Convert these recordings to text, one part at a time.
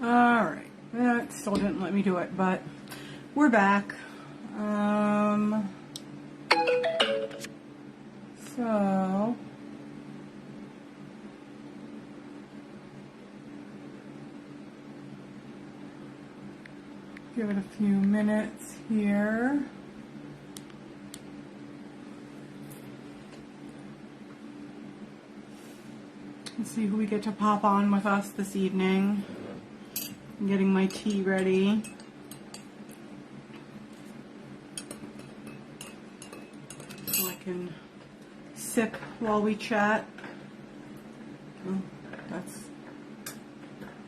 Alright, it still didn't let me do it, but we're back. So give it a few minutes here. Let's see who we get to pop on with us this evening. I'm getting my tea ready. So I can sip while we chat. Oh, that's...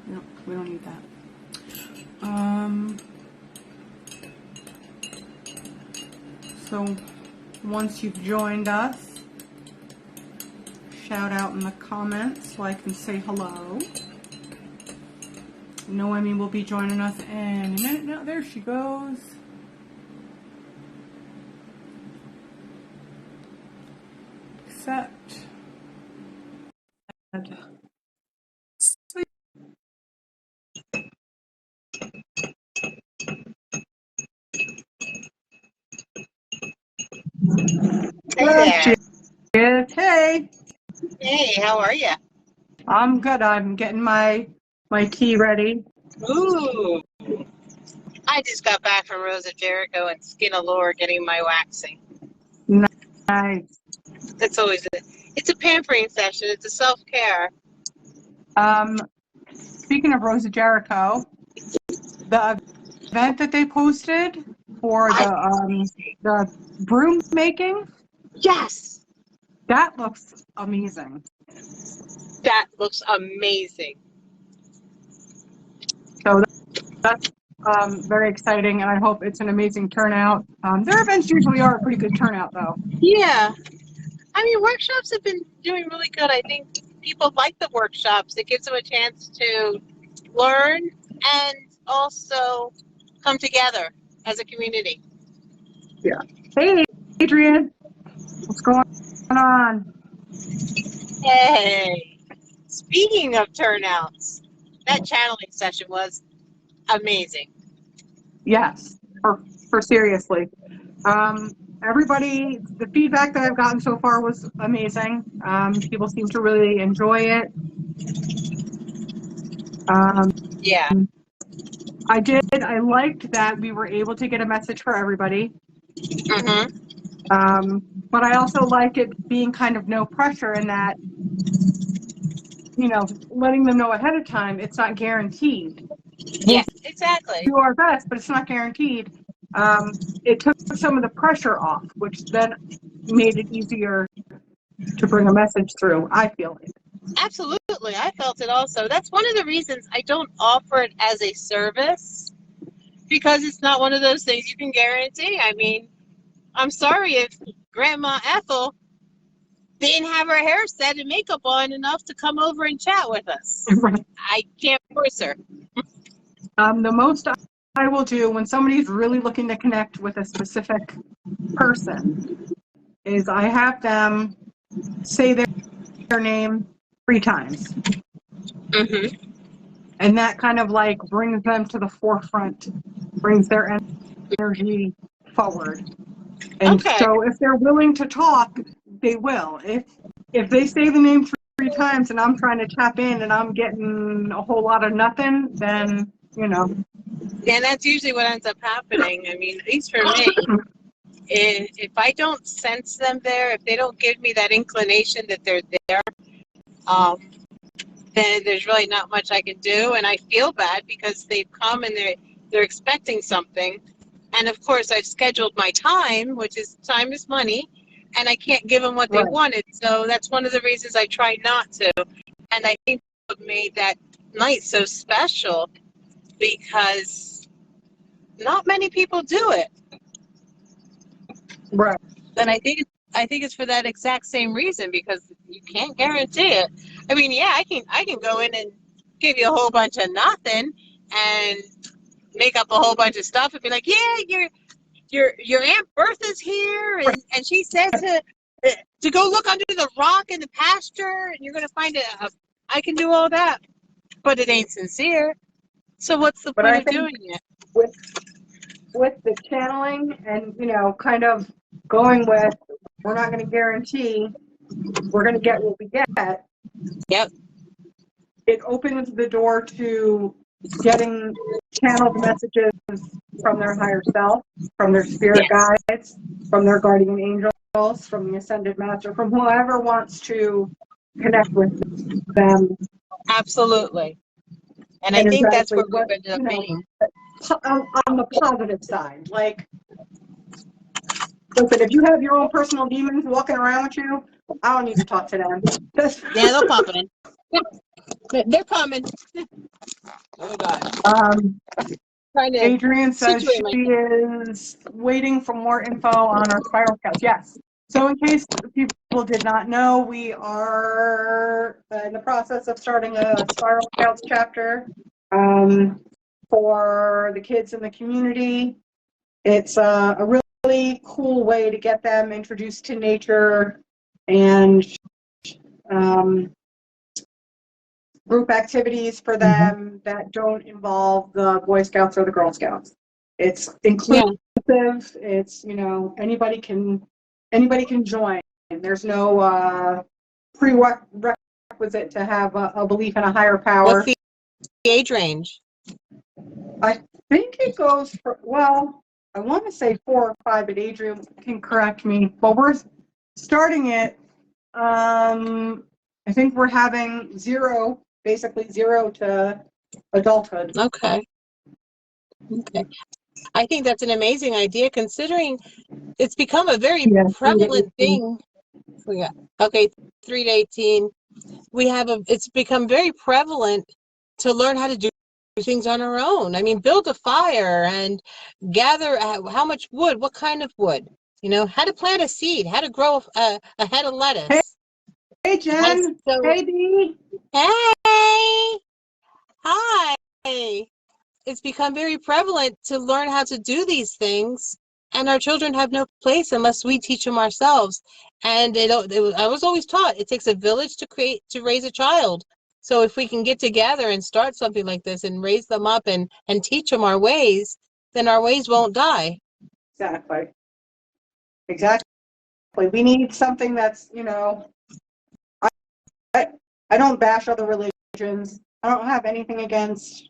No, we don't need that. So once you've joined us, shout out in the comments so I can say hello. Noemi will be joining us in a minute now. There she goes. Accept. Hey there. Hey. Hey, how are you? I'm good. I'm getting my tea ready. Ooh. I just got back from Rosa Jericho and Skin Allure getting my waxing. Nice. It's a pampering session. It's a self-care. Speaking of Rosa Jericho, the event that they posted for the broom making. Yes. That looks amazing. That looks amazing. So that's very exciting, and I hope it's an amazing turnout. Their events usually are a pretty good turnout, though. Yeah. I mean, workshops have been doing really good. I think people like the workshops. It gives them a chance to learn and also come together as a community. Yeah. Hey, Adrian. What's going on? Hey. Speaking of turnouts, that channeling session was amazing. Yes, for seriously. Everybody, the feedback that I've gotten so far was amazing. People seem to really enjoy it. Yeah. I liked that we were able to get a message for everybody. Mm-hmm. But I also like it being kind of no pressure in that, letting them know ahead of time, it's not guaranteed. Yes, exactly. We'll do our best, but it's not guaranteed. It took some of the pressure off, which then made it easier to bring a message through, I feel it. Absolutely. I felt it also. That's one of the reasons I don't offer it as a service, because it's not one of those things you can guarantee. I mean, I'm sorry if Grandma Ethel didn't have her hair set and makeup on enough to come over and chat with us. Right. I can't force her. The most I will do when somebody's really looking to connect with a specific person is I have them say their name 3 times. Mm-hmm. And that kind of like brings them to the forefront, brings their energy forward. And Okay. so if they're willing to talk, they will. If they say the name 3 times and I'm trying to tap in and I'm getting a whole lot of nothing, then, And that's usually what ends up happening. I mean, at least for me, if I don't sense them there, if they don't give me that inclination that they're there, then there's really not much I can do. And I feel bad because they've come and they're expecting something. And of course, I've scheduled my time, which is time is money, and I can't give them what they wanted. So that's one of the reasons I try not to. And I think what made that night so special, because not many people do it. Right. And I think it's for that exact same reason, because you can't guarantee it. I mean, yeah, I can go in and give you a whole bunch of nothing and make up a whole bunch of stuff and be like, yeah, your Aunt Bertha's here, and she said to go look under the rock in the pasture, and you're gonna find I can do all that, but it ain't sincere. So what's the But point I of think doing it? with the channeling and, kind of going with, we're not going to guarantee we're going to get what we get. Yep. It opens the door to getting channeled messages from their higher self, from their spirit Yes. guides, from their guardian angels, from the ascended master, from whoever wants to connect with them. Absolutely. And I think that's Energetically, where we've but ended up being. on the positive side, like, listen, if you have your own personal demons walking around with you, I don't need to talk to them. Yeah, they'll pop in. They're coming. Oh God. Trying to Adrienne says situate she myself. is waiting for more info on our spiral scouts. Yes. So in case people did not know, we are in the process of starting a spiral scouts chapter for the kids in the community. It's a really cool way to get them introduced to nature and group activities for them that don't involve the Boy Scouts or the Girl Scouts. It's inclusive. It's, anybody can join. There's no prerequisite to have a belief in a higher power. What's the age range? I think it goes for, well, I want to say 4 or 5, but Adrienne can correct me. But we're starting it. I think we're having basically zero to adulthood. Okay. I think that's an amazing idea, considering it's become a very prevalent thing. Yeah. Okay, 3 to 18. It's become very prevalent to learn how to do things on our own. I mean, build a fire and gather how much wood, what kind of wood, how to plant a seed, how to grow a head of lettuce. Hey, Jen. Hey, Dee. Hey. Hi. It's become very prevalent to learn how to do these things, and our children have no place unless we teach them ourselves. And I was always taught it takes a village to raise a child. So if we can get together and start something like this and raise them up and teach them our ways, then our ways won't die. Exactly. We need something that's, I don't bash other religions. I don't have anything against,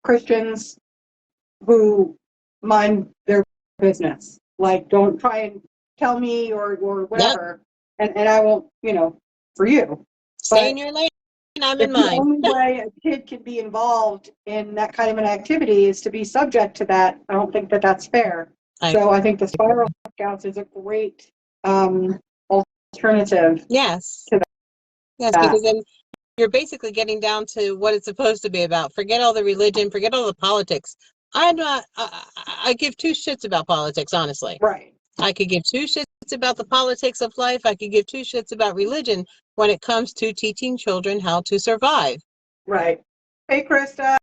Christians who mind their business. Like, don't try and tell me or whatever. Yep. And I won't, for you. Stay in your lane. I'm in mine. The only way a kid can be involved in that kind of an activity is to be subject to that. I don't think that that's fair. So I think the Spiral Scouts is a great alternative. Yes. To that. Yes, because then you're basically getting down to what it's supposed to be about. Forget all the religion, forget all the politics. I give 2 shits about politics, honestly. Right. I could give 2 shits about the politics of life. I could give 2 shits about religion when it comes to teaching children how to survive. Right. Hey, Krista.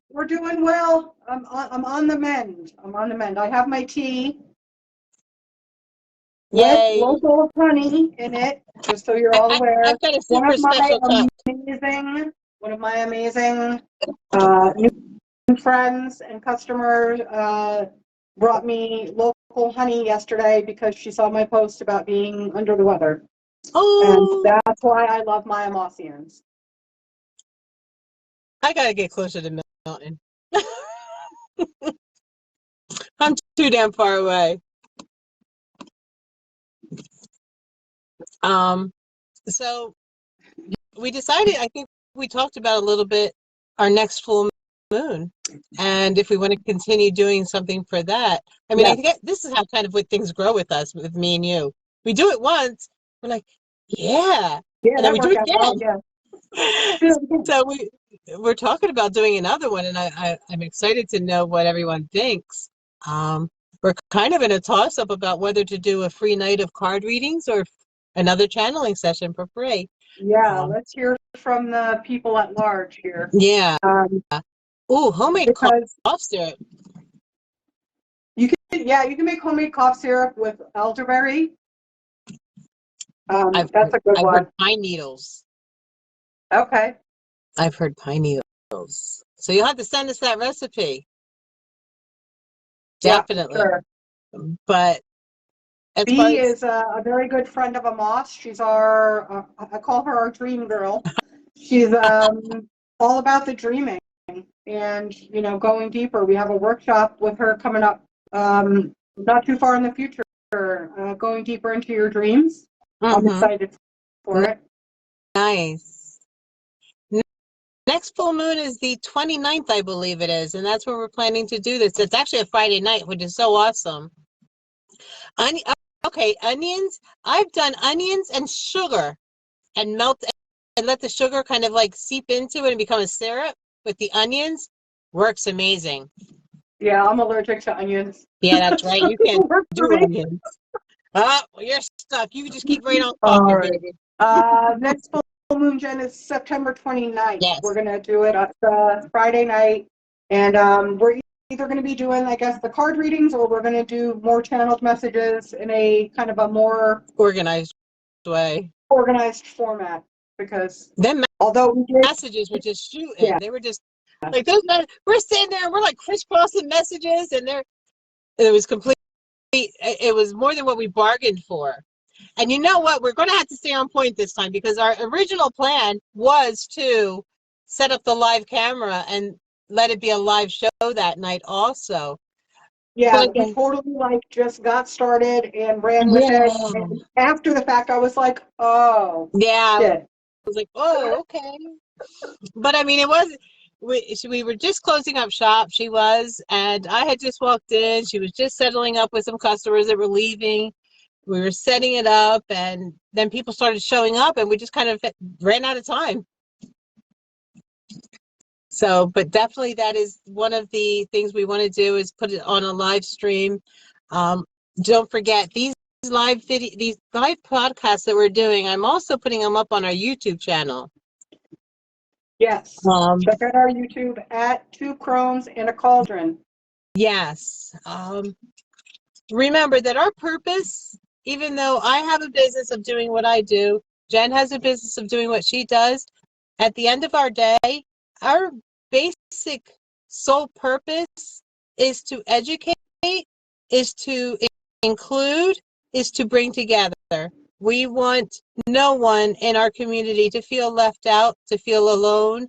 We're doing well. I'm on the mend. I have my tea with local honey in it, just so you're all aware. I've got a super special cup. One of my amazing new friends and customers brought me local honey yesterday because she saw my post about being under the weather. Oh. And that's why I love my Amosians. I gotta get closer to Milton. I'm too damn far away. So we decided, I think we talked about a little bit our next full moon, and if we want to continue doing something for that. I mean, I think this is how kind of what things grow with us, with me and you. We do it once, we're like, and then we do it again. So we're talking about doing another one, and I'm excited to know what everyone thinks. We're kind of in a toss-up about whether to do a free night of card readings or another channeling session for free. Yeah, let's hear from the people at large here. Yeah. Homemade cough syrup. You can make homemade cough syrup with elderberry. That's a good one. I've heard pine needles. Okay. I've heard pine needles. So you'll have to send us that recipe. Yeah, Definitely. sure. But as far B as is a very good friend of Amos. She's I call her our dream girl. She's all about the dreaming and, going deeper. We have a workshop with her coming up not too far in the future, going deeper into your dreams. I'm excited for it. Nice. Next full moon is the 29th, I believe it is, and that's where we're planning to do this. It's actually a Friday night, which is so awesome. Okay, onions. I've done onions and sugar and melt and let the sugar kind of like seep into it and become a syrup with the onions. Works amazing. Yeah, I'm allergic to onions. Yeah, that's right. You can't do onions. Oh, well, you're stuck. You can just keep right on talking, All right. baby. Next full moon, Jen, is September 29th. Yes. We're going to do it on Friday night. And we're either going to be doing, I guess, the card readings, or we're going to do more channeled messages in a kind of a more organized way. Organized format. Because them although we did, messages were just shooting. They were just like those. We're sitting there and we're like crisscrossing messages, and it was complete. It was more than what we bargained for. And you know what? We're going to have to stay on point this time, because our original plan was to set up the live camera and let it be a live show that night also. Yeah, we totally just got started and ran with it. And after the fact, I was like, oh, yeah. shit. I was like, oh, okay. But I mean, we were just closing up shop. She was, and I had just walked in. She was just settling up with some customers that were leaving. We were setting it up, and then people started showing up, and we just kind of ran out of time. So, but definitely that is one of the things we want to do, is put it on a live stream. Don't forget these live podcasts that we're doing. I'm also putting them up on our YouTube channel. Yes. Check out our YouTube at Two Crones in a Cauldron. Yes. Remember that our purpose, even though I have a business of doing what I do, Jen has a business of doing what she does, at the end of our day, our basic sole purpose is to educate, is to include, is to bring together. We want no one in our community to feel left out, to feel alone.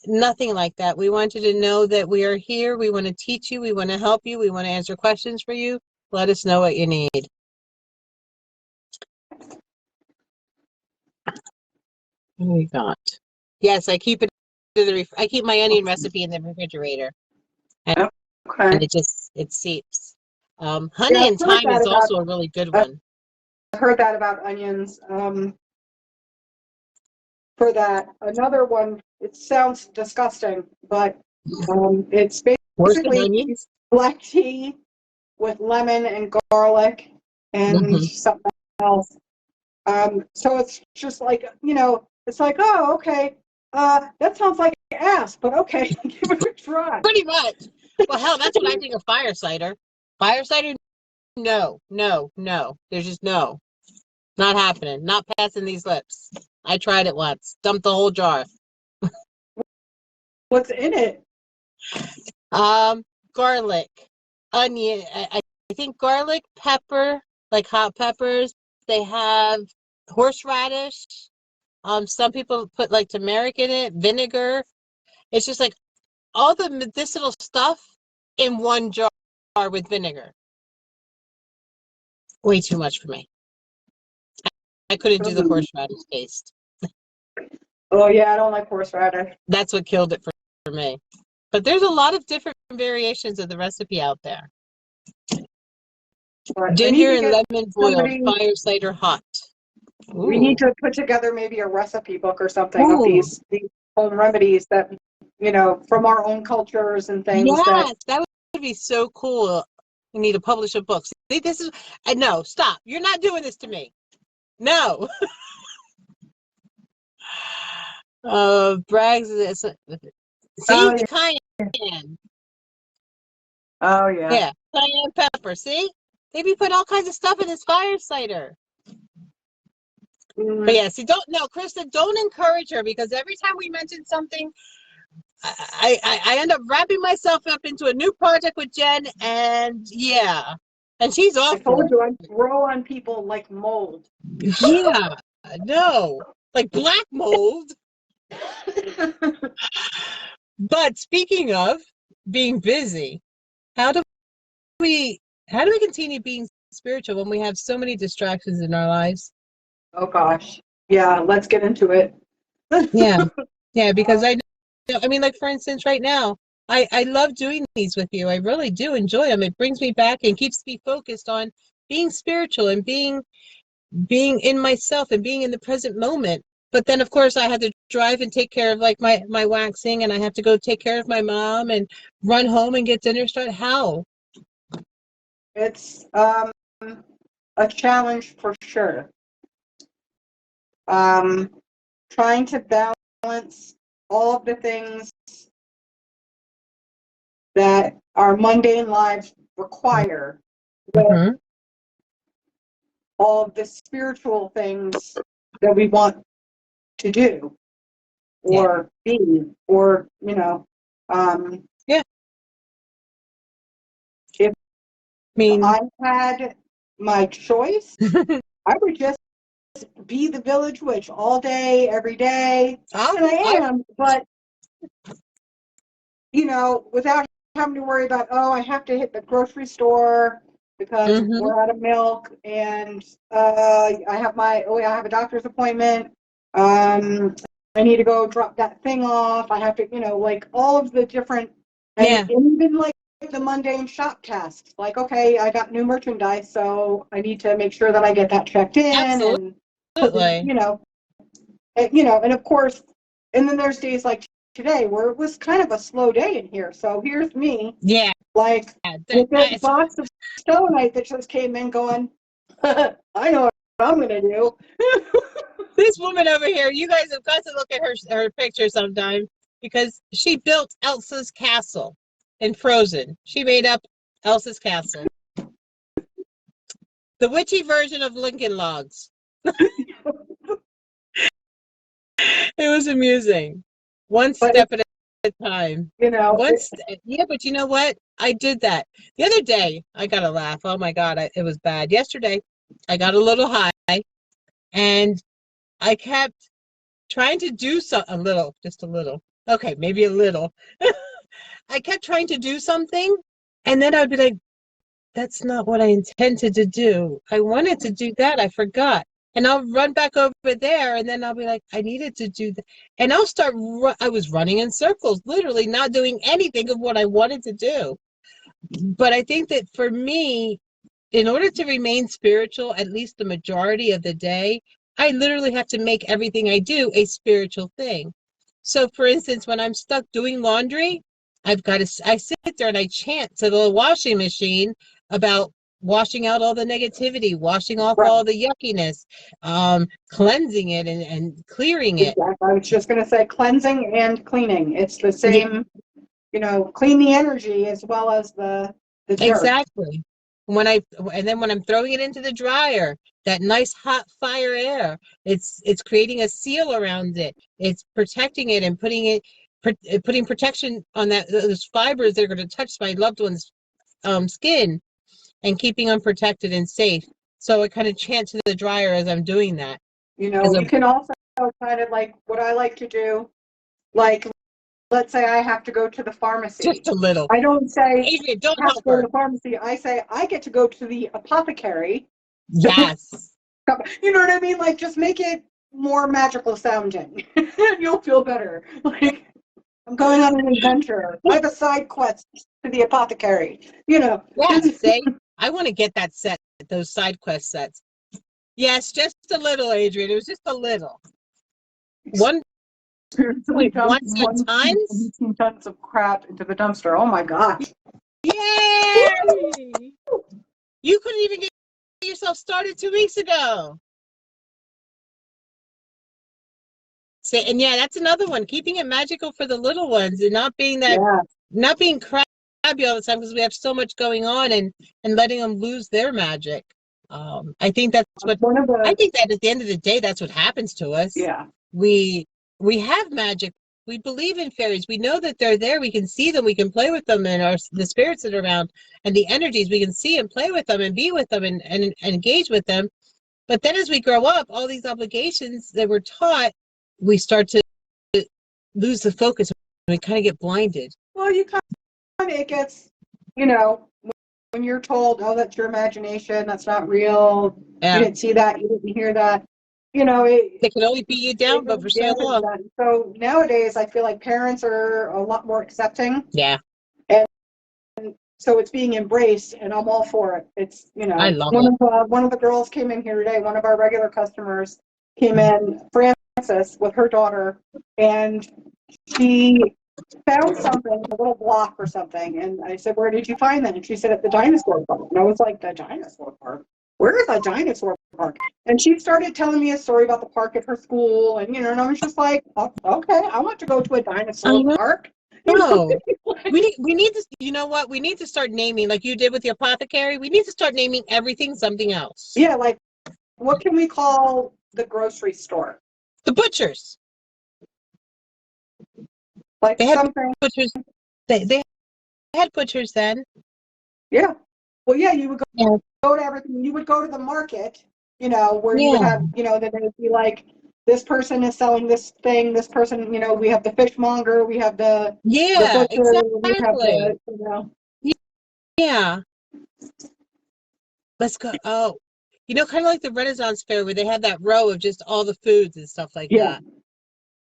Nothing like that. We want you to know that we are here. We want to teach you. We want to help you. We want to answer questions for you. Let us know what you need. What we got? Yes, I keep it I keep my onion recipe in the refrigerator, and it seeps. Honey and thyme is also a really good one. I've heard that about onions. For that, another one, it sounds disgusting, but it's basically black tea with lemon and garlic and something else. So it's just like, it's like, oh, okay, that sounds like ass, but okay, give it a try. Pretty much. Well, hell, that's what I think of fire cider. Fire cider, no. There's just no. Not happening. Not passing these lips. I tried it once. Dumped the whole jar. What's in it? Garlic, onion. I think garlic, pepper, like hot peppers. They have horseradish. Some people put like turmeric in it, vinegar. It's just like all the medicinal stuff in one jar with vinegar. Way too much for me. I couldn't do the horseradish taste. Oh yeah, I don't like horseradish. That's what killed it for me. But there's a lot of different variations of the recipe out there. Ginger and lemon boiled, fire cider hot. Ooh. We need to put together maybe a recipe book or something of these home remedies that, from our own cultures and things. Yes, that would be so cool. We need to publish a book. See, this is, no, stop. You're not doing this to me. No. Bragg's, see, the cayenne. Oh, yeah. Yeah, cayenne pepper, see? Maybe put all kinds of stuff in this fire cider. But yeah, see, Krista, don't encourage her, because every time we mention something, I end up wrapping myself up into a new project with Jen, and yeah, and she's I awful. told you I grow on people like mold. Yeah, no, like black mold. But speaking of being busy, how do we how do we continue being spiritual when we have so many distractions in our lives? Oh gosh. Yeah, let's get into it. Yeah. Yeah, because I mean, like for instance, right now, I love doing these with you. I really do enjoy them. It brings me back and keeps me focused on being spiritual and being in myself and being in the present moment. But then of course I had to drive and take care of like my waxing, and I have to go take care of my mom and run home and get dinner started. How? It's a challenge for sure. Trying to balance all of the things that our mundane lives require with Mm-hmm. all of the spiritual things that we want to do Yeah. or be, or Yeah. if I mean, I had my choice, I would just be the village witch all day, every day. And I am, but without having to worry about, oh, I have to hit the grocery store because mm-hmm. we're out of milk, and I have a doctor's appointment. I need to go drop that thing off. I have to, like all of the different, and even like the mundane shop tasks. Like, okay, I got new merchandise, so I need to make sure that I get that checked in, and Absolutely. and of course, and then there's days like today where it was kind of a slow day in here. So here's me, Yeah. like with this box of stonite that just came in, going, I know what I'm gonna do. This woman over here, you guys have got to look at her picture sometime, because she built Elsa's castle in Frozen. She made up Elsa's castle. The witchy version of Lincoln Logs. It was amusing. One step at a time. Yeah, but you know what? I did that. The other day, I got a laugh. Oh my God, it was bad. Yesterday, I got a little high, and I kept trying to do just a little. Okay, maybe a little. I kept trying to do something, and then I would be like, that's not what I intended to do. I wanted to do that. I forgot. And I'll run back over there, and then I'll be like, I needed to do that. And I'll start, I was running in circles, literally not doing anything of what I wanted to do. But I think that for me, in order to remain spiritual, at least the majority of the day, I literally have to make everything I do a spiritual thing. So for instance, when I'm stuck doing laundry, I sit there and I chant to the washing machine about washing out all the negativity, washing off all the yuckiness, cleansing it and clearing it. Exactly. I was just going to say cleansing and cleaning. It's the same, clean the energy as well as the dirt. Exactly. And then when I'm throwing it into the dryer, that nice hot fire air, it's creating a seal around it. It's protecting it and putting protection on those fibers that are going to touch my loved one's skin, and keeping them protected and safe. So I kind of chant to the dryer as I'm doing that. You can also kind of like what I like to do, like let's say I have to go to the pharmacy. Just a little. I don't say, Adrian, don't have to help go her. to the pharmacy. I say, I get to go to the apothecary. Yes. You know what I mean? Like, just make it more magical sounding. You'll feel better. Like, I'm going on an adventure. I have a side quest to the apothecary. Yeah, say, I want to get that set, those side quest sets. Yes, just a little, Adrian. It was just a little. 1.1 tons? 18 tons of crap into the dumpster. Oh my gosh. Yay! You couldn't even get yourself started 2 weeks ago. And yeah, that's another one. Keeping it magical for the little ones, and not being crabby all the time, because we have so much going on, and letting them lose their magic. I think that's I think that at the end of the day, that's what happens to us. Yeah. We have magic We believe in fairies. We know that they're there. We can see them. We can play with them, and the spirits that are around and the energies. We can see and play with them and be with them and engage with them. But then as we grow up, all these obligations that we're taught, we start to lose the focus. We kind of get blinded. Well, you kind of, it gets, you know, when you're told, oh, that's your imagination, that's not real, you didn't see that, you didn't hear that, you know, they can only beat you down, but for so long. So nowadays, I feel like parents are a lot more accepting. Yeah. And so it's being embraced, and I'm all for it. It's, you know, I love it. One of the girls came in here today, one of our regular customers came in, Frances, with her daughter, and she found something, a little block or something, and I said, where did you find that? And she said, at the dinosaur park. And I was like, the dinosaur park? Where is the dinosaur park? And she started telling me a story about the park at her school, and, you know, and I was just like, oh, okay, I want to go to a dinosaur park. No, we need to, you know what? We need to start naming, like you did with the apothecary. We need to start naming everything something else. Yeah, like, what can we call the grocery store? The butchers. Like they had something. Butchers. They had butchers then. Yeah. Well, yeah, you would go to everything. You would go to the market, you know, where you would have, you know, then they'd be like, this person is selling this thing, this person, you know, we have the fishmonger, we have the butcher, exactly. we have the, you know. Yeah. Let's go. Oh, you know, kind of like the Renaissance Fair where they have that row of just all the foods and stuff like that.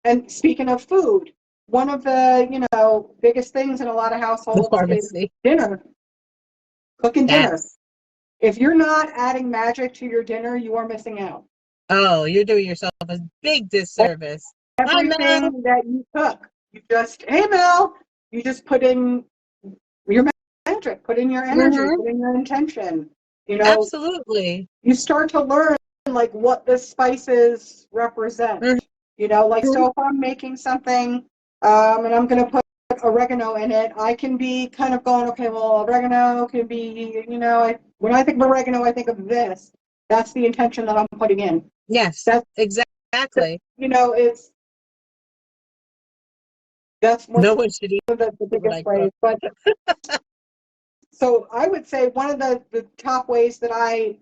And speaking of food, one of the, you know, biggest things in a lot of households is dinner. Cooking dinner. If you're not adding magic to your dinner, you are missing out. Oh, you're doing yourself a big disservice. Everything that you cook, you just, hey Mel, you just put in your magic, put in your energy, put in your intention. You know, absolutely. You start to learn like what the spices represent. You know, like so if I'm making something and I'm going to put oregano in it, I can be kind of going, okay, well, oregano can be, you know, when I think of oregano, I think of this. That's the intention that I'm putting in. Yes, that's exactly. You know, that's one no one should eat the biggest ways. But so I would say one of the top ways that I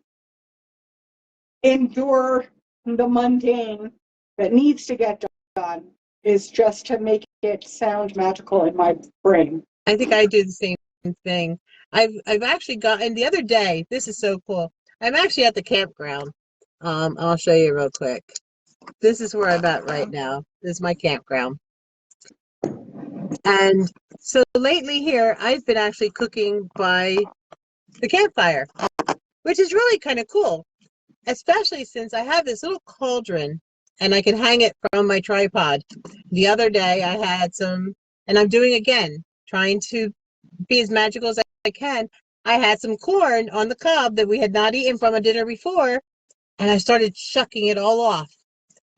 endure the mundane that needs to get done is just to make it sound magical in my brain. I think I do the same thing. I've actually gotten the other day, this is so cool. I'm actually at the campground. I'll show you real quick. This is where I'm at right now. This is my campground. And so lately here, I've been actually cooking by the campfire, which is really kind of cool, especially since I have this little cauldron and I can hang it from my tripod. The other day I had some, and I'm doing again, trying to be as magical as I can. I had some corn on the cob that we had not eaten from a dinner before, and I started shucking it all off.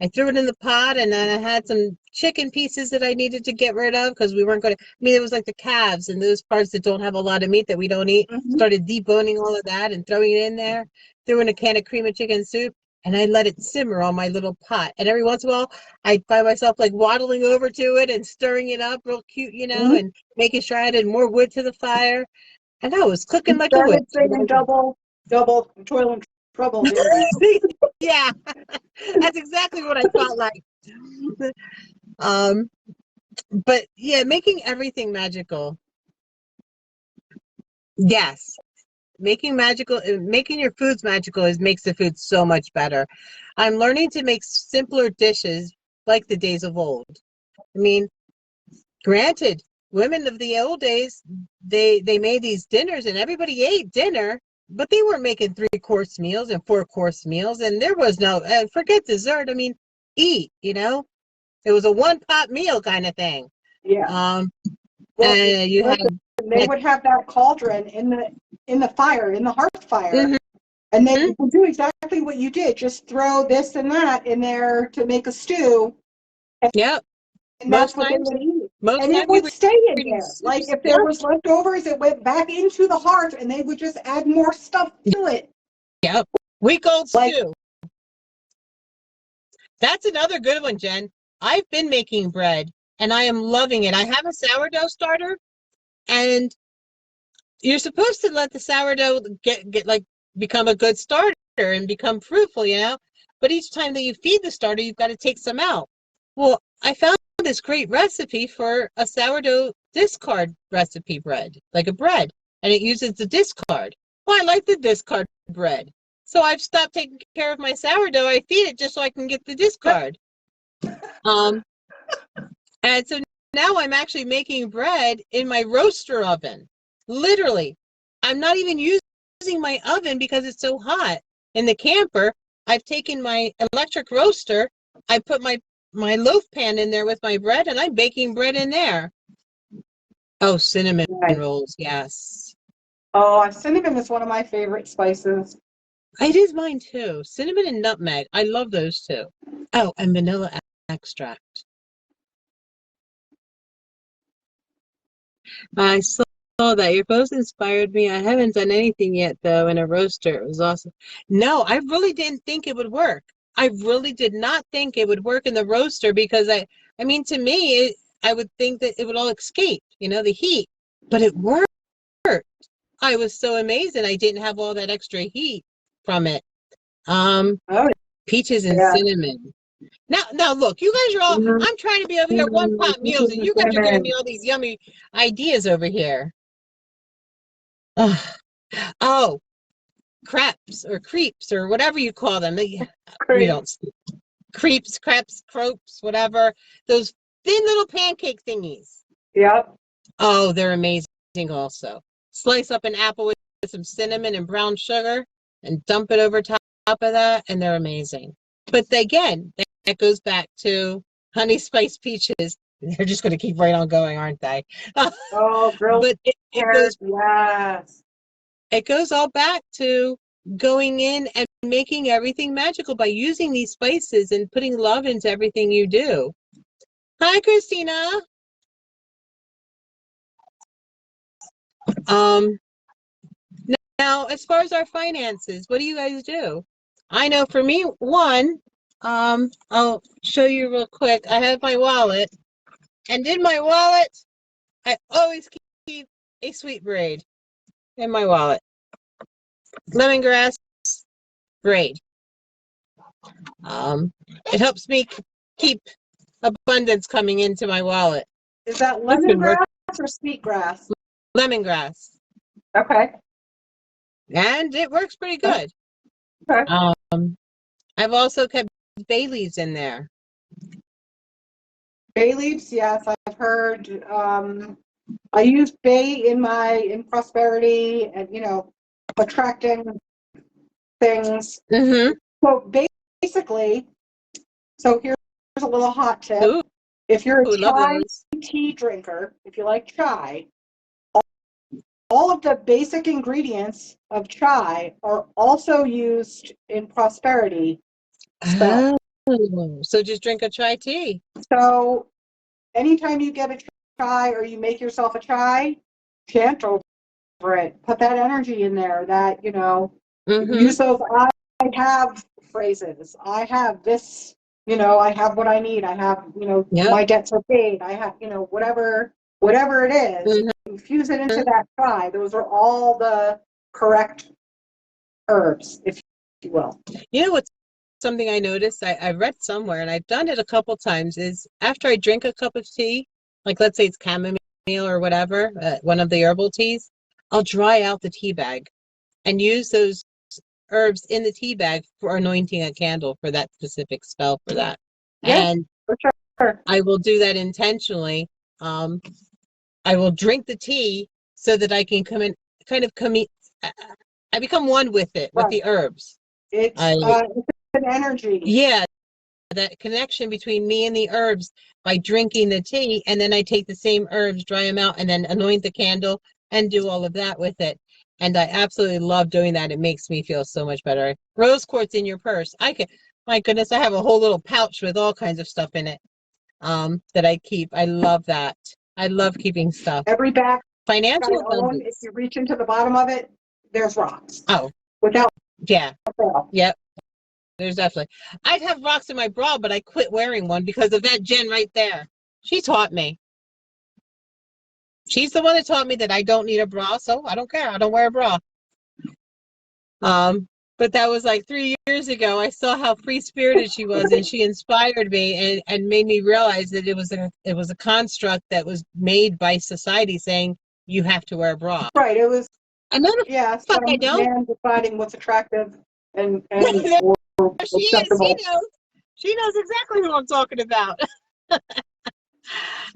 I threw it in the pot, and then I had some chicken pieces that I needed to get rid of because we weren't going to, I mean, it was like the calves and those parts that don't have a lot of meat that we don't eat. Started deboning all of that and throwing it in there, threw in a can of cream of chicken soup, and I let it simmer on my little pot. And every once in a while, I'd find myself like waddling over to it and stirring it up real cute, you know, and making sure I added more wood to the fire. And I was cooking like a witch. Double toil and trouble. Yeah, that's exactly what I felt like. But yeah, making everything magical. Yes, making your foods magical makes the food so much better. I'm learning to make simpler dishes like the days of old. I mean, granted, women of the old days, they made these dinners and everybody ate dinner, but they weren't making 3-course meals and 4-course meals, and there was no forget dessert. I mean, eat, you know. It was a one-pot meal kind of thing. Yeah. Well, they would have that cauldron in the fire, in the hearth fire, and they would do exactly what you did. Just throw this and that in there to make a stew. Yep. And that's what they would eat. And it would stay in there. Like if there was leftovers, it went back into the hearth, and they would just add more stuff to it. Yep. Week-old stew. That's another good one, Jen. I've been making bread and I am loving it. I have a sourdough starter, and you're supposed to let the sourdough get like become a good starter and become fruitful, you know. But each time that you feed the starter, you've got to take some out. Well, I found this great recipe for a sourdough discard recipe bread, like a bread, and it uses the discard. Well, I like the discard bread, so I've stopped taking care of my sourdough. I feed it just so I can get the discard. Um, and so now I'm actually making bread in my roaster oven. Literally, I'm not even using my oven because it's so hot. In the camper, I've taken my electric roaster, I put my loaf pan in there with my bread, and I'm baking bread in there. Oh, cinnamon rolls, yes. Oh, cinnamon is one of my favorite spices. It is mine too. Cinnamon and nutmeg. I love those too. Oh, and vanilla extract. I saw that. Your post inspired me. I haven't done anything yet, though, in a roaster. It was awesome. No, I really didn't think it would work. I really did not think it would work in the roaster because I mean, to me, I would think that it would all escape, you know, the heat, but it worked. I was so amazed and I didn't have all that extra heat from it. Oh, Peaches and yeah. cinnamon. Now, look, you guys are all, I'm trying to be over here one pot meals and you guys are giving me all these yummy ideas over here. Oh, crepes or crepes or whatever you call them. We don't speak. Crepes, crepes, whatever. Those thin little pancake thingies. Yep. Oh, they're amazing also. Slice up an apple with some cinnamon and brown sugar and dump it over top of that, and they're amazing. But again, that goes back to honey spice peaches. They're just going to keep right on going, aren't they? Oh, grilled but carrots, yes. It goes all back to going in and making everything magical by using these spices and putting love into everything you do. Hi, Christina. Now, as far as our finances, what do you guys do? I know for me, I'll show you real quick. I have my wallet, and in my wallet, I always keep a sweet braid in my wallet. Lemongrass braid. It helps me keep abundance coming into my wallet. Is that lemongrass or sweetgrass? Lemongrass. Okay. And it works pretty good. Okay. I've also kept bay leaves in there. Bay leaves, yes, I've heard. I use bay in prosperity and, you know, attracting things. Mm-hmm. So basically, so here's a little hot tip. Ooh, if you're a chai tea drinker, if you like chai, all of the basic ingredients of chai are also used in prosperity spell. Oh, so just drink a chai tea. So anytime you get a chai or you make yourself a chai, chant over it. Put that energy in there that, you know, use those I have phrases. I have this, you know, I have what I need. I have, you know, my debts are paid. I have, you know, whatever it is, infuse it into that chai. Those are all the correct herbs, if you will. You know what's something I noticed? I read somewhere, and I've done it a couple times, is after I drink a cup of tea, like let's say it's chamomile or whatever, one of the herbal teas, I'll dry out the tea bag and use those herbs in the tea bag for anointing a candle for that specific spell for that. Yeah, and for sure. I will do that intentionally. I will drink the tea so that I can I become one with it, with the herbs. It's an energy. Yeah, that connection between me and the herbs by drinking the tea, and then I take the same herbs, dry them out, and then anoint the candle and do all of that with it. And I absolutely love doing that. It makes me feel so much better. Rose quartz in your purse. My goodness, I have a whole little pouch with all kinds of stuff in it that I keep. I love that. I love keeping stuff. Every bag financial abundance. If you reach into the bottom of it, there's rocks. Oh, without. Yeah. Yep. There's definitely. I'd have rocks in my bra, but I quit wearing one because of that Jen right there. She taught me. She's the one that taught me that I don't need a bra, so I don't care. I don't wear a bra. But that was like 3 years ago. I saw how free-spirited she was, and she inspired me and made me realize that it was a construct that was made by society saying you have to wear a bra. Right. It was, And then the yeah, fuck I some don't. man deciding what's attractive and There or she is. acceptable. She knows exactly who I'm talking about.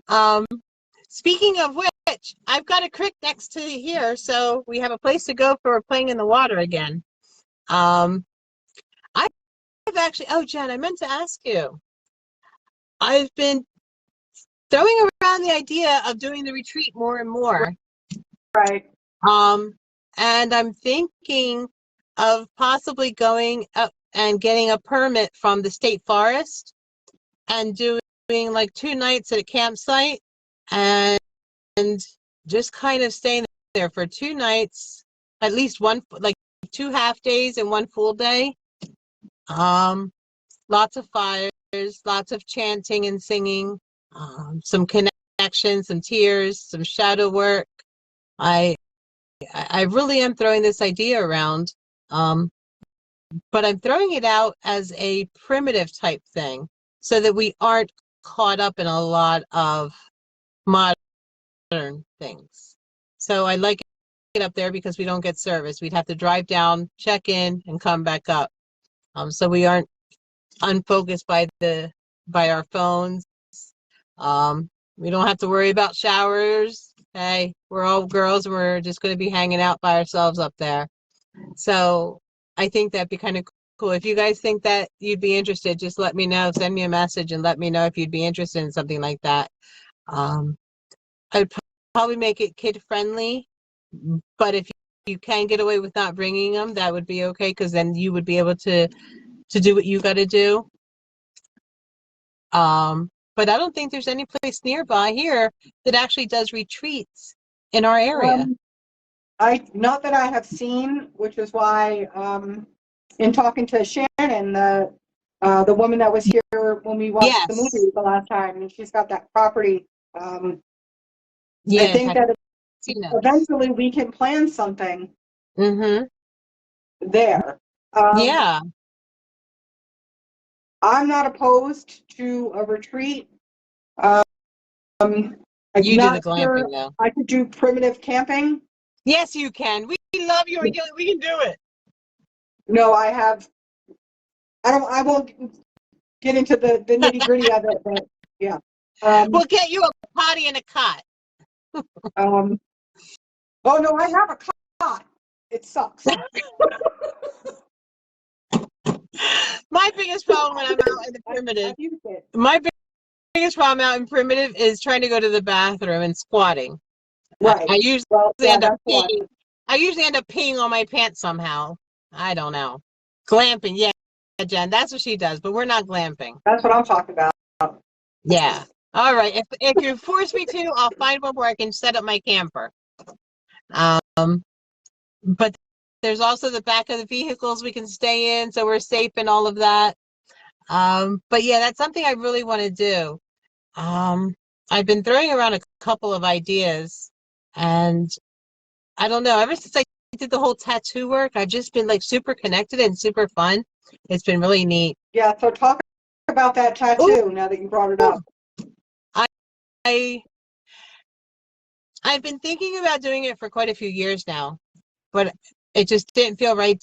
Um, Speaking of which, I've got a creek next to here, so we have a place to go for playing in the water again. I've actually, oh, Jen, I meant to ask you. I've been throwing around the idea of doing the retreat more and more. Right. And I'm thinking of possibly going up and getting a permit from the state forest and doing like 2 nights at a campsite and just kind of staying there for 2 nights, at least one, like 2 half days and 1 full day. Lots of fires, lots of chanting and singing, some connection, some tears, some shadow work. I really am throwing this idea around, but I'm throwing it out as a primitive type thing so that we aren't caught up in a lot of modern things. So I like it up there because we don't get service. We'd have to drive down, check in, and come back up. So we aren't unfocused by our phones. We don't have to worry about showers. Hey, we're all girls and we're just going to be hanging out by ourselves up there. So I think that'd be kind of cool. If you guys think that you'd be interested, just let me know. Send me a message and let me know if you'd be interested in something like that. I'd probably make it kid friendly, but if you can get away with not bringing them, that would be okay, because then you would be able to do what you got to do. But I don't think there's any place nearby here that actually does retreats in our area. Not that I have seen, which is why, in talking to Shannon, the woman that was here when we watched the movie the last time, and she's got that property. I think that eventually we can plan something there. Yeah. I'm not opposed to a retreat. You do the glamping though. I could do primitive camping. Yes, you can. We love you. We can do it. No, I won't get into the nitty gritty of it, but yeah. We'll get you a potty and a cot. Oh no, I have a cot. It sucks. My biggest problem when I'm out in the primitive, biggest problem out in primitive is trying to go to the bathroom and squatting. Right. I usually end up peeing on my pants somehow. I don't know. Glamping, yeah, Jen, that's what she does, but we're not glamping. That's what I'm talking about. Yeah. All right. If you force me to, I'll find one where I can set up my camper. But there's also the back of the vehicles we can stay in, so we're safe and all of that. But yeah, that's something I really want to do. I've been throwing around a couple of ideas, and I don't know, ever since I did the whole tattoo work, I've just been like super connected and super fun. It's been really neat. Yeah, so talk about that tattoo now that you brought it up. I've been thinking about doing it for quite a few years now, but it just didn't feel right.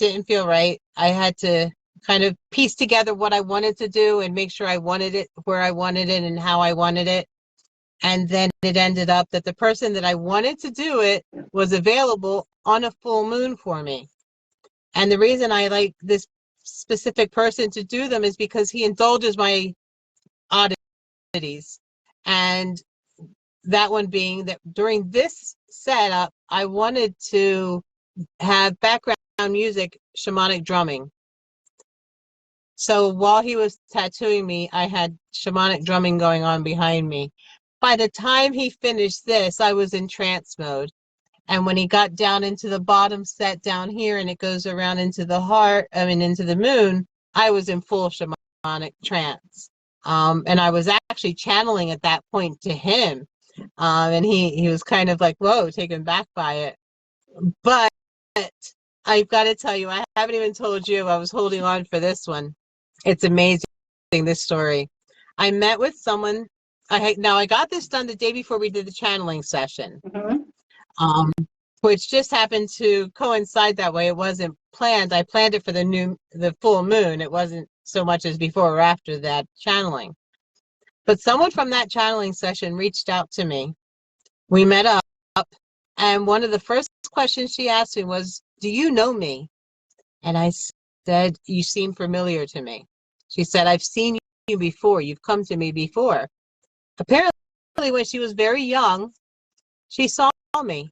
I had to kind of piece together what I wanted to do and make sure I wanted it where I wanted it and how I wanted it. And then it ended up that the person that I wanted to do it was available on a full moon for me. And the reason I like this specific person to do them is because he indulges my oddities. And that one being that during this setup, I wanted to have background music, shamanic drumming. So while he was tattooing me, I had shamanic drumming going on behind me. By the time he finished this, I was in trance mode. And when he got down into the bottom set down here and it goes around into the heart, into the moon, I was in full shamanic trance. And I was actually channeling at that point to him. And he was kind of like, whoa, taken back by it. But I've got to tell you, I haven't even told you I was holding on for this one. It's amazing, this story. I met with someone. Now, I got this done the day before we did the channeling session, which just happened to coincide that way. It wasn't planned. I planned it for the full moon. It wasn't so much as before or after that channeling. But someone from that channeling session reached out to me. We met up, and one of the first questions she asked me was, "Do you know me?" And I said, "You seem familiar to me." She said, "I've seen you before. You've come to me before." Apparently, when she was very young, she saw me.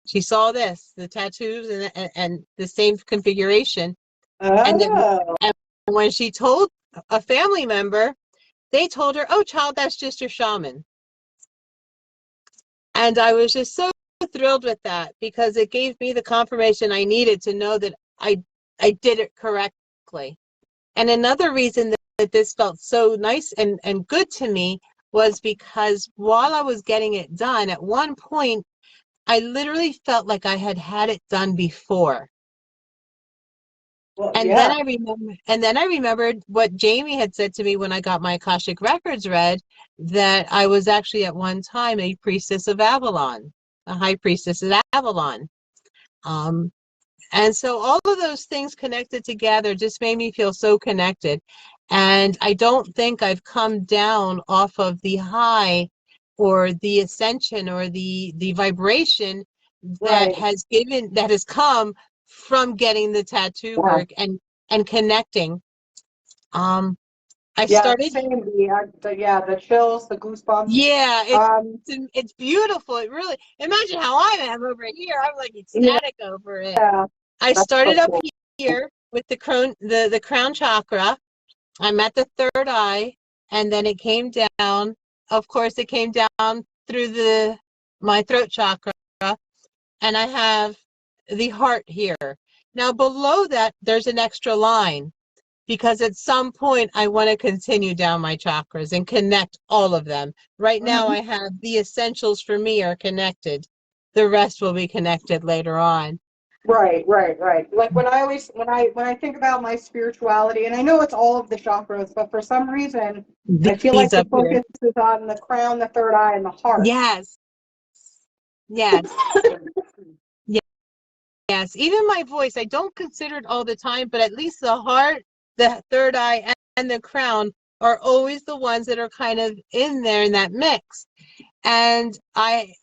She saw the tattoos and the same configuration. Oh. And when she told a family member, they told her, "Oh, child, that's just your shaman." And I was just so thrilled with that, because it gave me the confirmation I needed to know that I did it correctly. And another reason that this felt so nice and good to me was because while I was getting it done, at one point, I literally felt like I had it done before. Well, And yeah. then I remembered what Jamie had said to me when I got my Akashic records read, that I was actually at one time a priestess of Avalon, a high priestess of Avalon. And so all of those things connected together just made me feel so connected. And I don't think I've come down off of the high or the ascension or the vibration that has come from getting the tattoo work and connecting. I started. Same. The chills, the goosebumps. Yeah, it's beautiful. It really, imagine how I am over here. I'm like ecstatic over it. Yeah. I That's started so up cool. here with the crown chakra. I'm at the third eye, and then it came down. Of course, it came down through my throat chakra, and I have the heart here. Now below that, there's an extra line, because at some point I want to continue down my chakras and connect all of them. Right now I have the essentials for me are connected. The rest will be connected later on. Right. Like when I think about my spirituality, and I know it's all of the chakras, but for some reason I feel like These the up here. focus is on the crown, the third eye, and the heart. Yes. Yes. Even my voice, I don't consider it all the time, but at least the heart, the third eye, and the crown are always the ones that are kind of in there in that mix. And I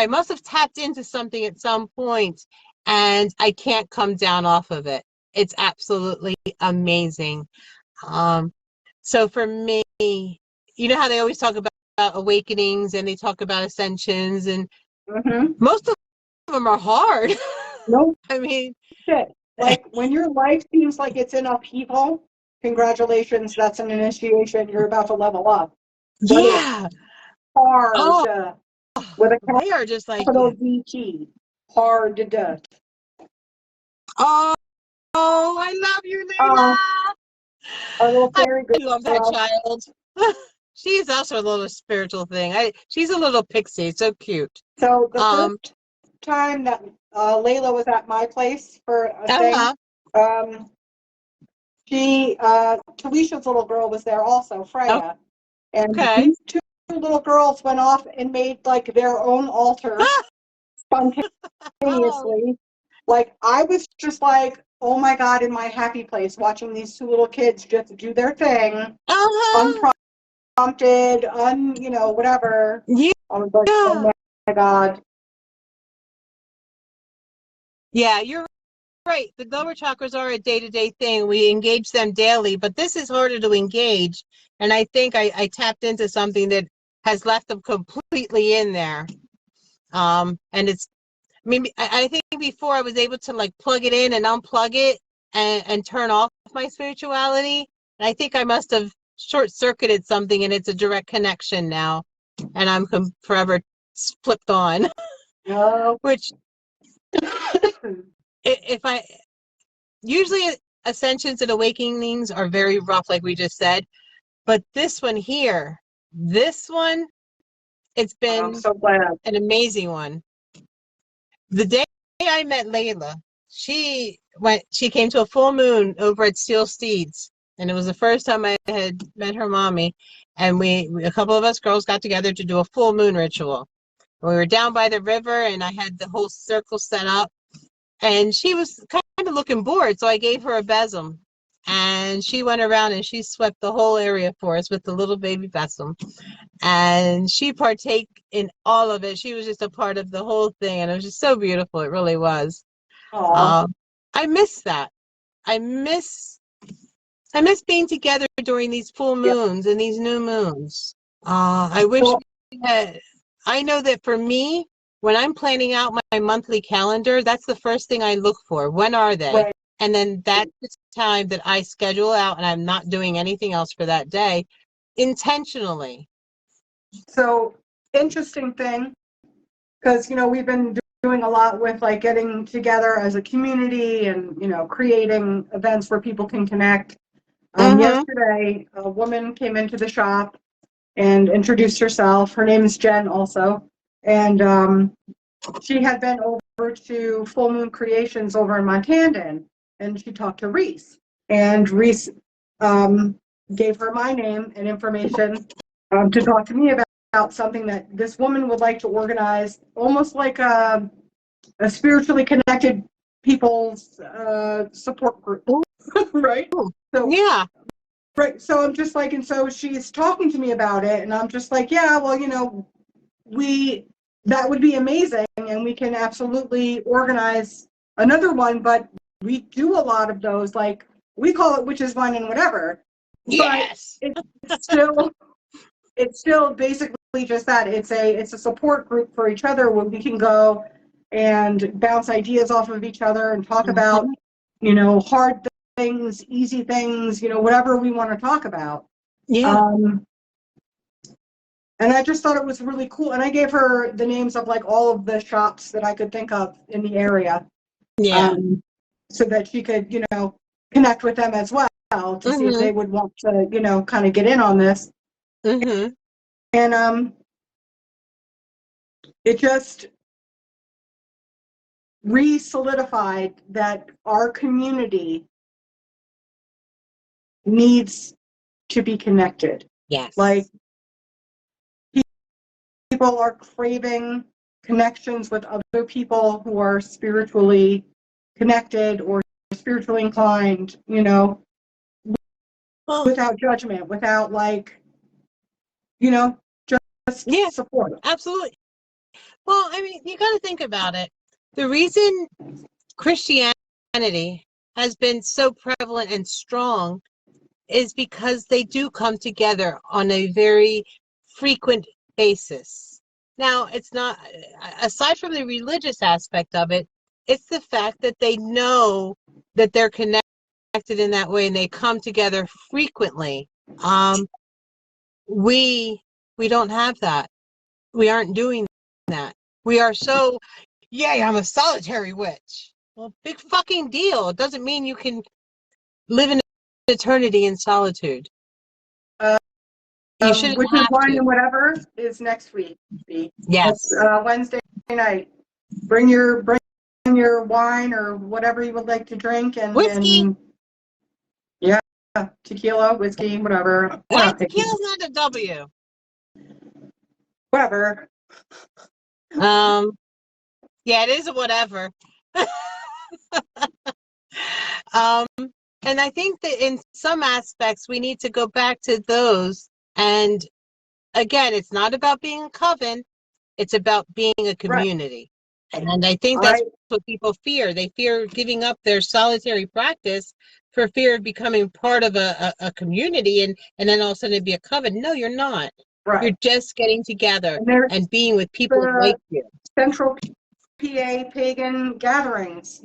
must have tapped into something at some point, and I can't come down off of it. It's absolutely amazing. So for me, you know how they always talk about awakenings and they talk about ascensions, and most of them are hard. No I mean, shit. Like when your life seems like it's in upheaval, congratulations, that's an initiation. You're about to level up. But yeah. it's hard Oh, with a they are just like, capital DT. Hard. oh, I love you, Oh, Layla. our little fairy I love that girl. child. She's also a little spiritual thing. She's a little pixie, so cute. So the first time that Layla was at my place for a thing, Talisha's little girl was there also, Freya. And Okay. these two little girls went off and made like their own altar spontaneously. Like I was just like, oh my God, in my happy place, watching these two little kids just do their thing, unprompted, whatever. Yeah. I was like, oh my God. Yeah, you're right. The lower chakras are a day-to-day thing. We engage them daily, but this is harder to engage. And I think I tapped into something that has left them completely in there. And it's, maybe I think before I was able to like plug it in and unplug it and turn off my spirituality. And I think I must have short-circuited something, and it's a direct connection now. And I'm forever flipped on. No. Which, if I usually ascensions and awakenings are very rough, like we just said. But this one here, it's I'm been so glad. an amazing one. The day I met Layla, she came to a full moon over at Steel Steeds, and it was the first time I had met her mommy. And a couple of us girls got together to do a full moon ritual. We were down by the river, and I had the whole circle set up, and she was kind of looking bored, so I gave her a besom, and she went around and she swept the whole area for us with the little baby besom, and she partake in all of it. She was just a part of the whole thing, and it was just so beautiful. It really was. I miss that. I miss being together during these full moons and these new moons. I wish I know that for me, when I'm planning out my monthly calendar, that's the first thing I look for. When are they? Right. And then that's the time that I schedule out, and I'm not doing anything else for that day intentionally. So, interesting thing, because, we've been doing a lot with like getting together as a community and, creating events where people can connect. Yesterday, a woman came into the shop and introduced herself. Her name is Jen also. And she had been over to Full Moon Creations over in Mundane, and she talked to Reese. And Reese gave her my name and information to talk to me about something that this woman would like to organize, almost like a spiritually connected people's support group, right? So yeah. Right. So I'm just like, and so she's talking to me about it, and I'm just like, yeah, well, that would be amazing, and we can absolutely organize another one, but we do a lot of those, like we call it witches, wine, and whatever. Yes. But it's still basically just that. It's a support group for each other where we can go and bounce ideas off of each other and talk about, hard things, easy things, whatever we want to talk about. Yeah. And I just thought it was really cool. And I gave her the names of like all of the shops that I could think of in the area. Yeah. So that she could, connect with them as well to see if they would want to, kind of get in on this. And it just re-solidified that our community needs to be connected. Yes. Like, people are craving connections with other people who are spiritually connected or spiritually inclined, without judgment, without just support. Absolutely. Well, I mean, you got to think about it. The reason Christianity has been so prevalent and strong is because they do come together on a very frequent basis. Now, it's not, aside from the religious aspect of it, it's the fact that they know that they're connected in that way and they come together frequently. We don't have that. We aren't doing that. We are so, yay, I'm a solitary witch. Well, big fucking deal. It doesn't mean you can live in eternity in solitude. You shouldn't Which is have wine to. and whatever is next week. Yes. Wednesday night. Bring your wine or whatever you would like to drink, and Whiskey. And, yeah, tequila, whiskey, whatever. Why tequila's not a W? Whatever. Yeah, it is a whatever. And I think that in some aspects we need to go back to those. And again, it's not about being a coven, it's about being a community. Right. And I think that's what people fear. They fear giving up their solitary practice for fear of becoming part of a community and then all of a sudden it'd be a coven. No, you're not. Right. You're just getting together and being with people like you. Central PA pagan gatherings,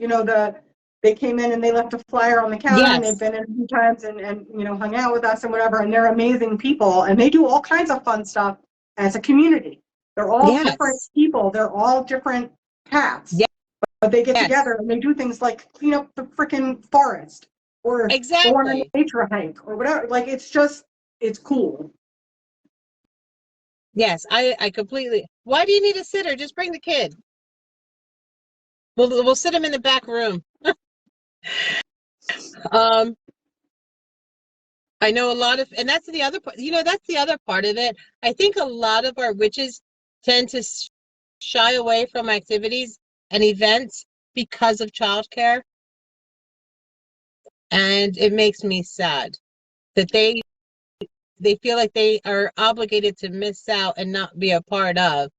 they came in and they left a flyer on the counter. Yes. And they've been in a few times and hung out with us and whatever, and they're amazing people and they do all kinds of fun stuff as a community. They're all different people, they're all different paths. Yes. But they get together and they do things like clean up the freaking forest or go on a nature hike or whatever. Like, it's just it's cool. Yes, I completely. Why do you need a sitter? Just bring the kid. We'll sit him in the back room. Um, I know a lot of, and that's the other part. That's the other part of it. I think a lot of our witches tend to shy away from activities and events because of childcare, and it makes me sad that they feel like they are obligated to miss out and not be a part of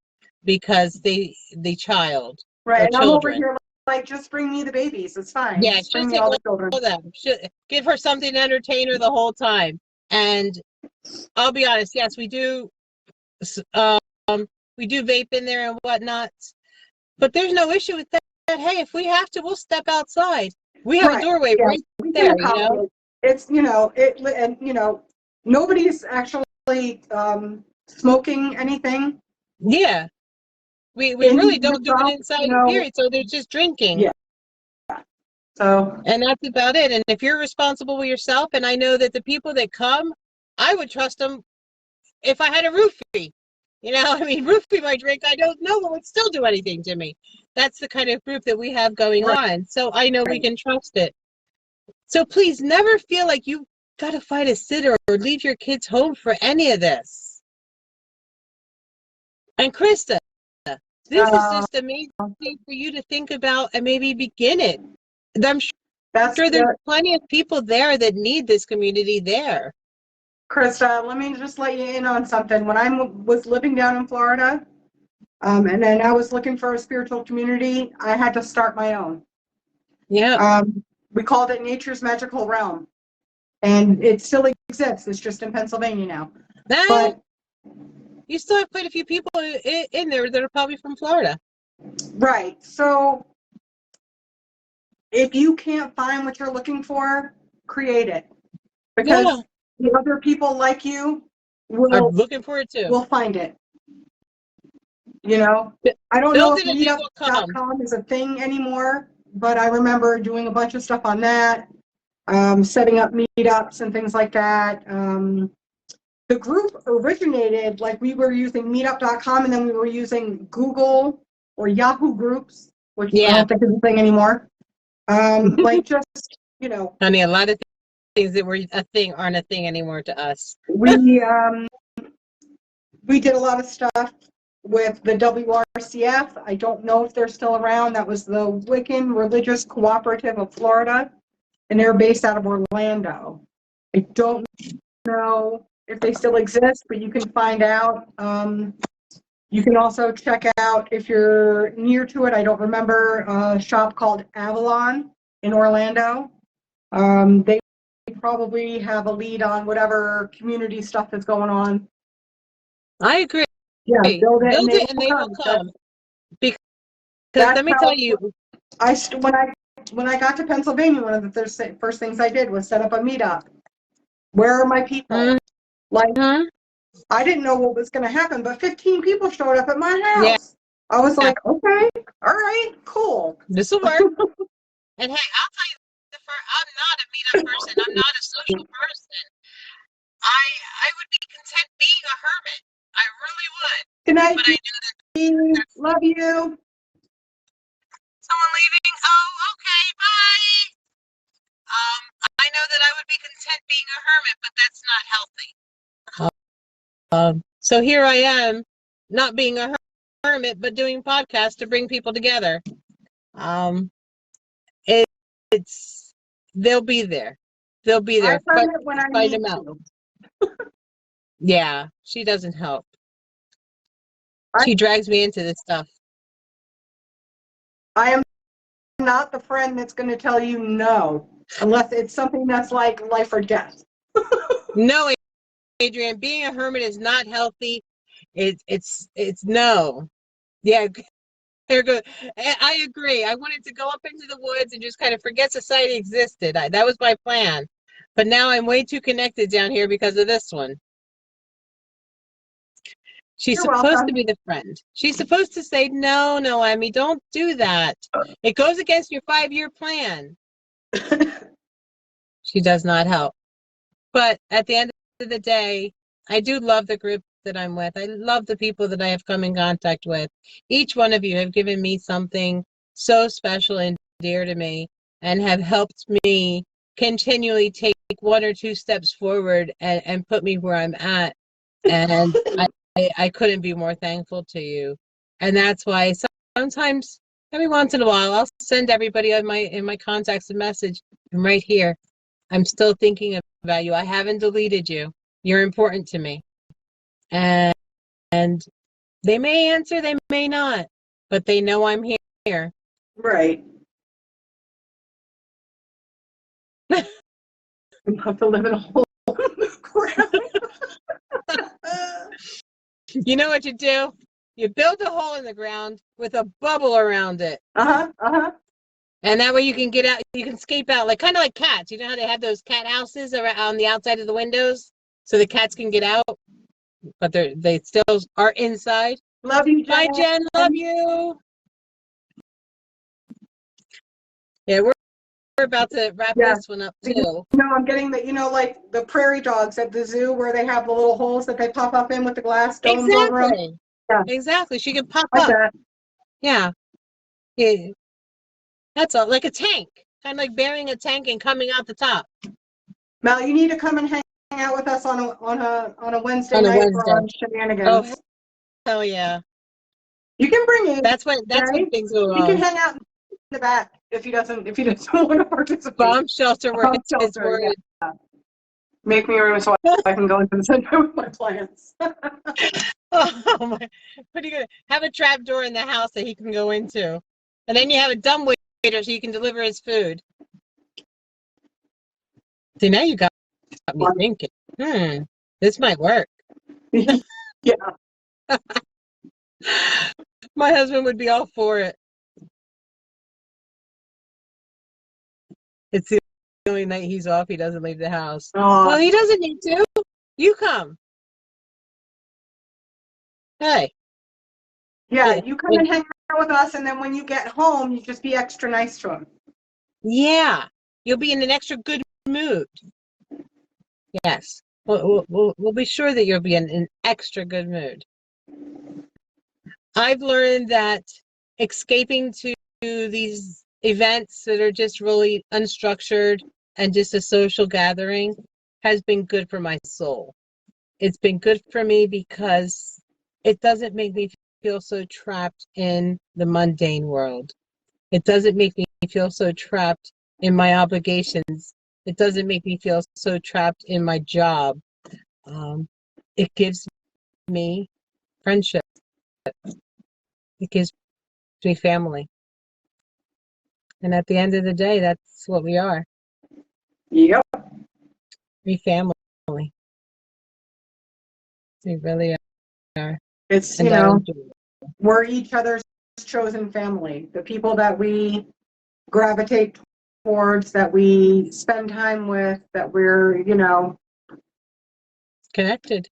because the child Right. or And I'm over children. here like, just bring me the babies. It's fine. Yeah, Just she'll bring me take all the all children. of them. Give her something to entertain her the whole time. And I'll be honest, yes, um, we do vape in there and whatnot, but there's no issue with that. Hey, if we have to, we'll step outside. We have a doorway right We can there, accommodate. It's, and, nobody's actually smoking anything. Yeah, we in really the don't do it shop, inside, period. So they're just drinking. Yeah. So. And that's about it. And if you're responsible with yourself, and I know that the people that come, I would trust them if I had a roofie. Roofie my drink, I don't know, it would still do anything to me. That's the kind of group that we have going on. So I know we can trust it. So please never feel like you got to find a sitter or leave your kids home for any of this. And Krista, this is just amazing for you to think about and maybe begin it. I'm sure there's plenty of people there that need this community there. Krista, let me just let you in on something. When I was living down in Florida, and then I was looking for a spiritual community, I had to start my own. Yeah. We called it Nature's Magical Realm, and it still exists. It's just in Pennsylvania now. But you still have quite a few people in there that are probably from Florida. Right. So if you can't find what you're looking for, create it. Because the other people like you are looking for it too. Will find it. I don't know if meetup.com is a thing anymore, but I remember doing a bunch of stuff on that, setting up meetups and things like that. The group originated, like, we were using meetup.com, and then we were using Google or Yahoo groups, which I don't think is a thing anymore. Honey, a lot of things that were a thing aren't a thing anymore to us. We did a lot of stuff with the WRCF. I don't know if they're still around. That was the Wiccan Religious Cooperative of Florida, and they're based out of Orlando. I don't know if they still exist, but you can find out. You can also check out, if you're near to it, I don't remember, a shop called Avalon in Orlando. They probably have a lead on whatever community stuff is going on. I agree. Yeah, build it and they will come. Because let me tell you, when I got to Pennsylvania, one of the first things I did was set up a meetup. Where are my people? I didn't know what was going to happen, but 15 people showed up at my house. Yeah. I was like, okay, all right, cool. This will work. And hey, I'll tell you, I'm not a meetup person. I'm not a social person. I would be content being a hermit. I really would. Good night. But I know that. Love you. Someone leaving? Oh, okay, bye. I know that I would be content being a hermit, but that's not healthy. So here I am, not being a hermit, but doing podcasts to bring people together. They'll be there. They'll be there. I find it when I find them out. Yeah, she doesn't help. She drags me into this stuff. I am not the friend that's going to tell you no, unless it's something that's like life or death. No, Adrienne, being a hermit is not healthy. It's no. Yeah, there go. I agree. I wanted to go up into the woods and just kind of forget society existed. That was my plan. But now I'm way too connected down here because of this one. She's supposed to be the friend. She's supposed to say, no, Emmy, don't do that. It goes against your 5-year plan. She does not help. But at the end of the day, I do love the group that I'm with. I love the people that I have come in contact with. Each one of you have given me something so special and dear to me, and have helped me continually take one or two steps forward and put me where I'm at. And I couldn't be more thankful to you. And that's why sometimes, every once in a while, I'll send everybody in my contacts a message. I'm right here. I'm still thinking about you. I haven't deleted you. You're important to me. And they may answer, they may not, but they know I'm here. Right. You have to live in a hole in the ground. You know what you do? You build a hole in the ground with a bubble around it. And that way you can get out, you can escape out, like kind of like cats. You know how they have those cat houses around on the outside of the windows so the cats can get out, but they still are inside. Love you, Jen. Bye, Jen. Love you. Yeah, we're about to wrap this one up too. No, I'm getting the, like the prairie dogs at the zoo where they have the little holes that they pop up in with the glass domes over them. Yeah. Exactly. She can pop like up. That. Yeah. Yeah. That's all, like a tank, kind of like burying a tank and coming out the top. Mel, you need to come and hang out with us on a Wednesday night for our shenanigans. Oh, hell yeah! You can bring it. That's when things go wrong. You can hang out in the back if he doesn't want to participate. Bomb shelter where it's worded. Yeah. Make me a room so I can go into the center with my plants. Oh my! Pretty good. Have a trap door in the house that he can go into, and then you have a dumb waiter so you can deliver his food. See, now you got me thinking. This might work. Yeah. My husband would be all for it. It's the only night he's off. He doesn't leave the house. Well, he doesn't need to. You come. Hey. Yeah, you come and hang out with us, and then when you get home, you just be extra nice to him. Yeah. You'll be in an extra good mood. Yes. We'll be sure that you'll be in an extra good mood. I've learned that escaping to these events that are just really unstructured and just a social gathering has been good for my soul. It's been good for me because it doesn't make me feel so trapped in the mundane world. It doesn't make me feel so trapped in my obligations. It doesn't make me feel so trapped in my job. It gives me friendship. It gives me family. And at the end of the day, that's what we are. Yep. We family. We really are. It's, we're each other's chosen family. The people that we gravitate towards, that we spend time with, that we're, connected.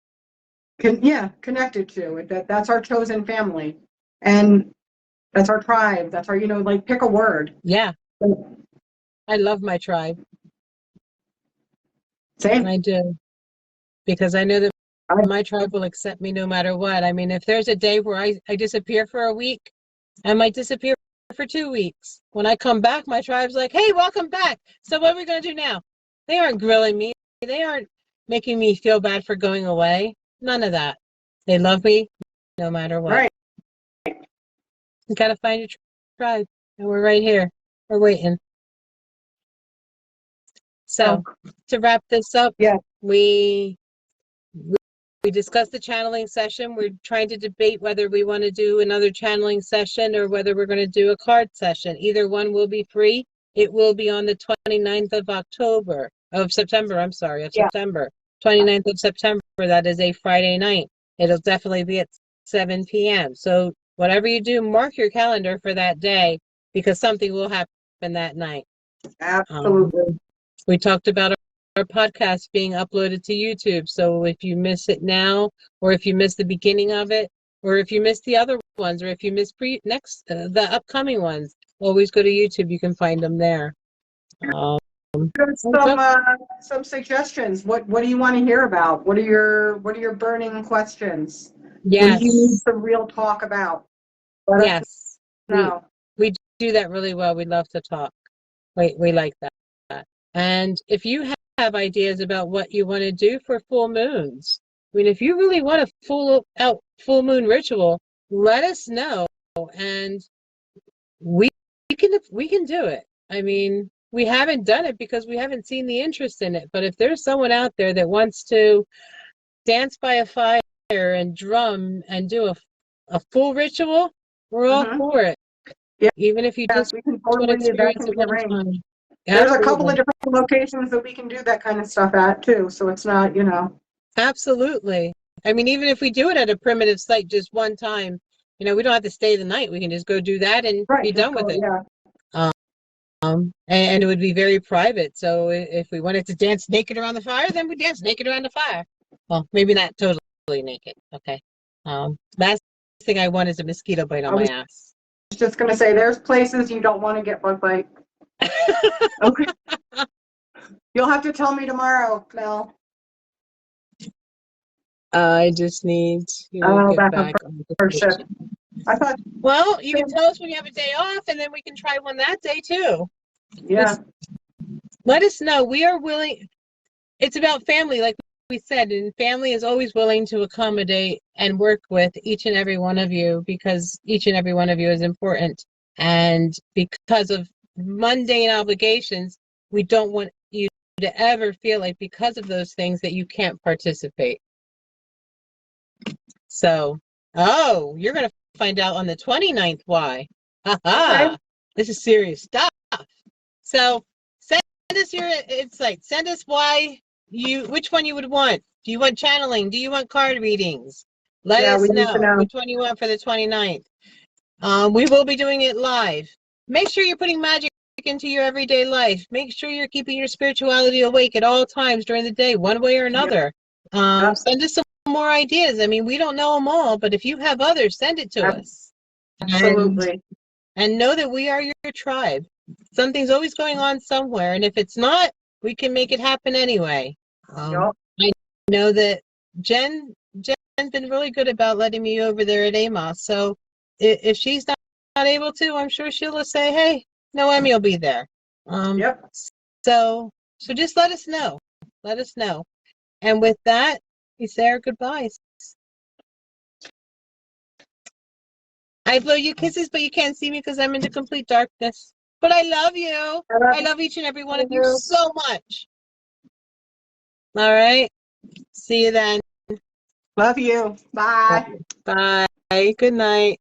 Connected to. That's our chosen family. And that's our tribe. That's our, pick a word. Yeah. I love my tribe. Same. I do. Because I know that my tribe will accept me no matter what. I mean, if there's a day where I disappear for a week, I might disappear for 2 weeks. When I come back, my tribe's like, hey, welcome back. So what are we going to do now? They aren't grilling me. They aren't making me feel bad for going away. None of that. They love me no matter what. Right. You got to find your tribe. And we're right here. We're waiting. So to wrap this up, we discussed the channeling session. We're trying to debate whether we want to do another channeling session or whether we're going to do a card session. Either one will be free. It will be on the 29th of September. September. 29th of September. That is a Friday night. It'll definitely be at 7 p.m. So whatever you do, mark your calendar for that day because something will happen that night. Absolutely. We talked about our podcast being uploaded to YouTube. So if you miss it now, or if you miss the beginning of it, or if you miss the other ones, or if you miss the upcoming ones, always go to YouTube. You can find them there. There's some suggestions. What do you want to hear about? What are your burning questions? What do you need Yes. some real talk about? Let us Yes. know. We do that really well. We love to talk. We like that. And if you have ideas about what you want to do for full moons, I mean, if you really want a full moon ritual, let us know, and we we can do it. I mean, we haven't done it because we haven't seen the interest in it. But if there's someone out there that wants to dance by a fire and drum and do a full ritual, we're all for it. Yeah. Even if you Yes, just we can want to totally, that experience can it be one arranged. time. There's a couple of Absolutely. different locations that we can do that kind of stuff at too. So it's not, Absolutely. I mean, even if we do it at a primitive site just one time, we don't have to stay the night. We can just go do that and right, be just done go, with it. yeah. And it would be very private. So if we wanted to dance naked around the fire, then we dance naked around the fire. Well, maybe not totally naked. Okay. Last thing I want is a mosquito bite on my ass. Just going to say, there's places you don't want to get bug bite. Okay. You'll have to tell me tomorrow, Mel. I just need to get back on the shift. I thought. Well, you can tell us when you have a day off, and then we can try one that day too. Yeah. Just let us know. We are willing. It's about family, like we said, and family is always willing to accommodate and work with each and every one of you, because each and every one of you is important. And because of mundane obligations, we don't want you to ever feel like because of those things that you can't participate. So, you're going to find out on the 29th why. Okay. This is serious stuff. So send us your insight. Send us which one you would want. Do you want channeling? Do you want card readings? Let us know which one you want for the 29th. We will be doing it live. Make sure you're putting magic into your everyday life. Make sure you're keeping your spirituality awake at all times during the day, one way or another. Send us some more ideas. I mean, we don't know them all, but if you have others, send it to us. Absolutely. And know that we are your tribe. Something's always going on somewhere, and if it's not, we can make it happen anyway. I know that Jen's been really good about letting me over there at Amos, so if she's not able to, I'm sure she'll say, hey, Noemi will be there. So just let us know. Let us know. And with that, we say our goodbyes. I blow you kisses, but you can't see me because I'm in the complete darkness. But I love you. I love each and every one of you so much. All right. See you then. Love you. Bye. Bye. Good night.